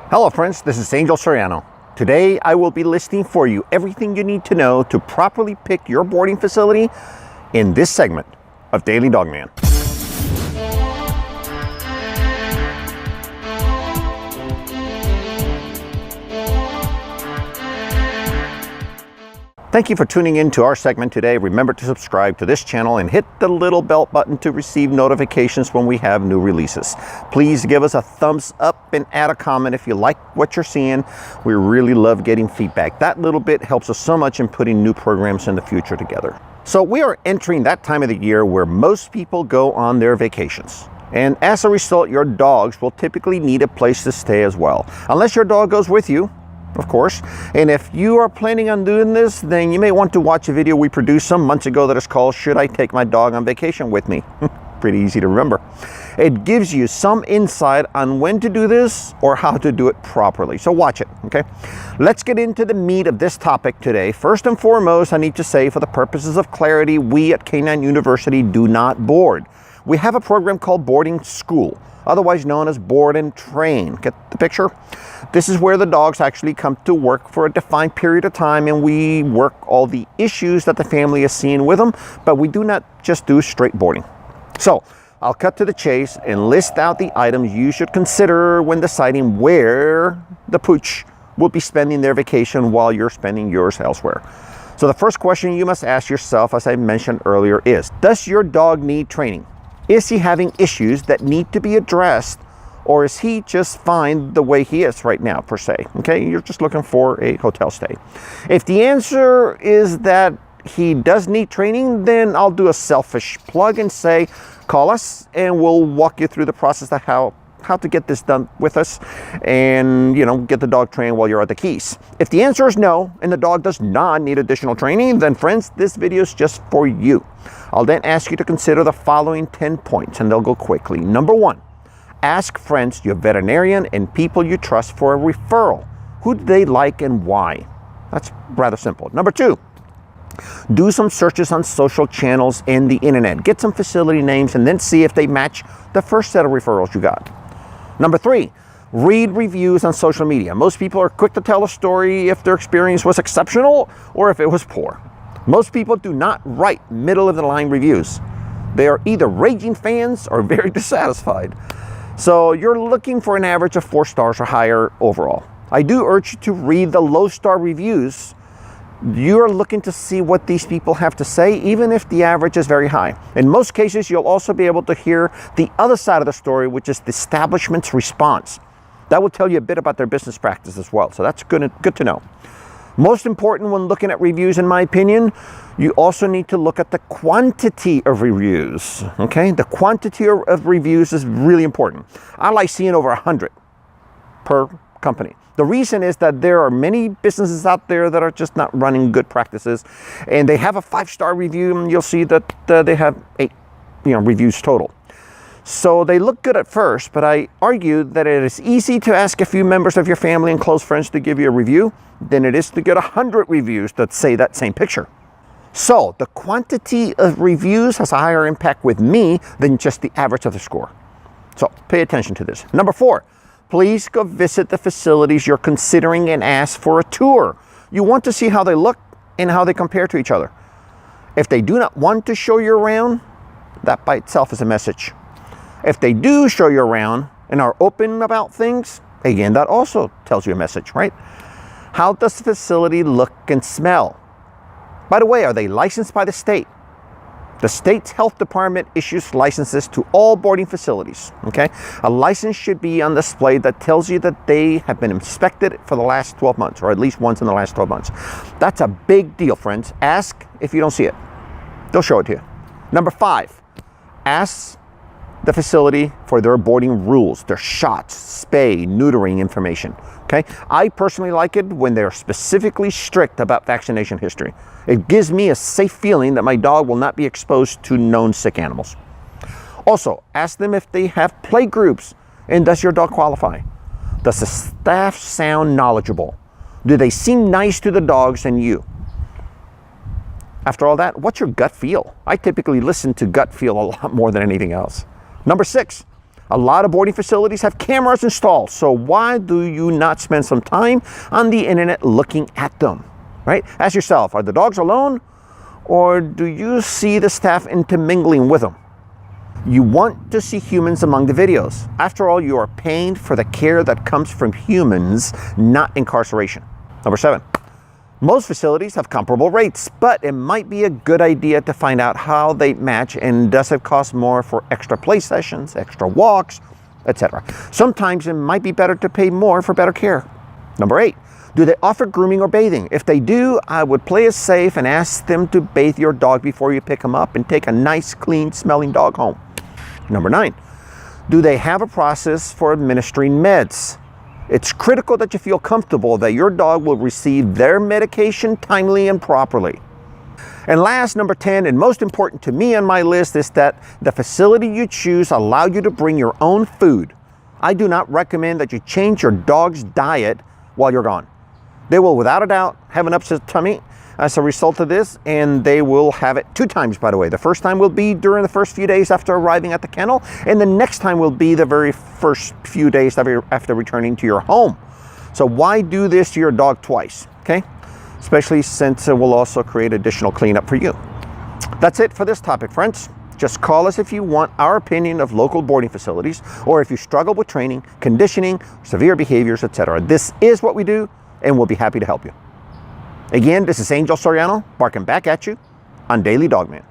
Hello friends, this is Angel Soriano. Today I will be listing for you everything you need to know to properly pick your boarding facility in this segment of Daily Dogman. Thank you for tuning in to our segment today. Remember to subscribe to this channel and hit the little bell button to receive notifications when we have new releases. Please give us a thumbs up and add a comment if you like what you're seeing. We really love getting feedback. That little bit helps us so much in putting new programs in the future together. So we are entering that time of the year where most people go on their vacations. And as a result, your dogs will typically need a place to stay as well. Unless your dog goes with you, of course. And if you are planning on doing this, then you may want to watch a video we produced some months ago that is called "Should I Take My Dog on Vacation With Me?" Pretty easy to remember. It gives you some insight on when to do this or how to do it properly. So watch it, okay? Let's get into the meat of this topic today. First and foremost, I need to say, for the purposes of clarity, we at Canine University do not board. We have a program called boarding school, otherwise known as board and train. Get the picture? This is where the dogs actually come to work for a defined period of time, and we work all the issues that the family is seeing with them, but we do not just do straight boarding. So I'll cut to the chase and list out the items you should consider when deciding where the pooch will be spending their vacation while you're spending yours elsewhere. So the first question you must ask yourself, as I mentioned earlier, is, does your dog need training? Is he having issues that need to be addressed, or is he just fine the way he is right now, per se? Okay, you're just looking for a hotel stay. If the answer is that he does need training, then I'll do a selfish plug and say, call us and we'll walk you through the process of how to get this done with us and, get the dog trained while you're at the keys. If the answer is no, and the dog does not need additional training, then friends, this video is just for you. I'll then ask you to consider the following 10 points, and they'll go quickly. Number 1, ask friends, your veterinarian, and people you trust for a referral. Who do they like and why? That's rather simple. Number 2, do some searches on social channels and the internet. Get some facility names and then see if they match the first set of referrals you got. Number 3, read reviews on social media. Most people are quick to tell a story if their experience was exceptional or if it was poor. Most people do not write middle-of-the-line reviews. They are either raging fans or very dissatisfied. So you're looking for an average of 4 stars or higher overall. I do urge you to read the low-star reviews. You're looking to see what these people have to say, even if the average is very high. In most cases, you'll also be able to hear the other side of the story, which is the establishment's response. That will tell you a bit about their business practice as well, so that's good to know. Most important when looking at reviews, in my opinion, you also need to look at the quantity of reviews, okay? The quantity of reviews is really important. I like seeing over 100 per company. The reason is that there are many businesses out there that are just not running good practices, and they have a 5-star review, and you'll see that they have 8 reviews total. So they look good at first, but I argue that it is easy to ask a few members of your family and close friends to give you a review than it is to get 100 reviews that say that same picture. So the quantity of reviews has a higher impact with me than just the average of the score. So pay attention to this. Number 4, please go visit the facilities you're considering and ask for a tour. You want to see how they look and how they compare to each other. If they do not want to show you around, that by itself is a message. If they do show you around and are open about things, again, that also tells you a message, right? How does the facility look and smell? By the way, are they licensed by the state? The state's health department issues licenses to all boarding facilities, okay? A license should be on display that tells you that they have been inspected for the last 12 months, or at least once in the last 12 months. That's a big deal, friends. Ask if you don't see it. They'll show it to you. Number 5, ask the facility for their boarding rules, their shots, spay, neutering information, okay? I personally like it when they're specifically strict about vaccination history. It gives me a safe feeling that my dog will not be exposed to known sick animals. Also, ask them if they have play groups and does your dog qualify? Does the staff sound knowledgeable? Do they seem nice to the dogs and you? After all that, what's your gut feel? I typically listen to gut feel a lot more than anything else. Number 6, A lot of boarding facilities have cameras installed, so why do you not spend some time on the internet looking at them, right? Ask yourself, are the dogs alone, or do you see the staff intermingling with them? You want to see humans among the videos. After all, you are paying for the care that comes from humans, not incarceration. Number 7. Most facilities have comparable rates, but it might be a good idea to find out how they match, and does it cost more for extra play sessions, extra walks, etc. Sometimes it might be better to pay more for better care. Number 8, do they offer grooming or bathing? If they do, I would play it safe and ask them to bathe your dog before you pick him up and take a nice, clean smelling dog home. Number 9, do they have a process for administering meds? It's critical that you feel comfortable that your dog will receive their medication timely and properly. And last, number 10, and most important to me on my list, is that the facility you choose allow you to bring your own food. I do not recommend that you change your dog's diet while you're gone. They will without a doubt have an upset tummy as a result of this, and they will have it 2 times, by the way. The first time will be during the first few days after arriving at the kennel, and the next time will be the very first few days after returning to your home. So why do this to your dog twice, okay? Especially since it will also create additional cleanup for you. That's it for this topic, friends. Just call us if you want our opinion of local boarding facilities, or if you struggle with training, conditioning, severe behaviors, etc. This is what we do, and we'll be happy to help you. Again, this is Angel Soriano, barking back at you on Daily DogMan.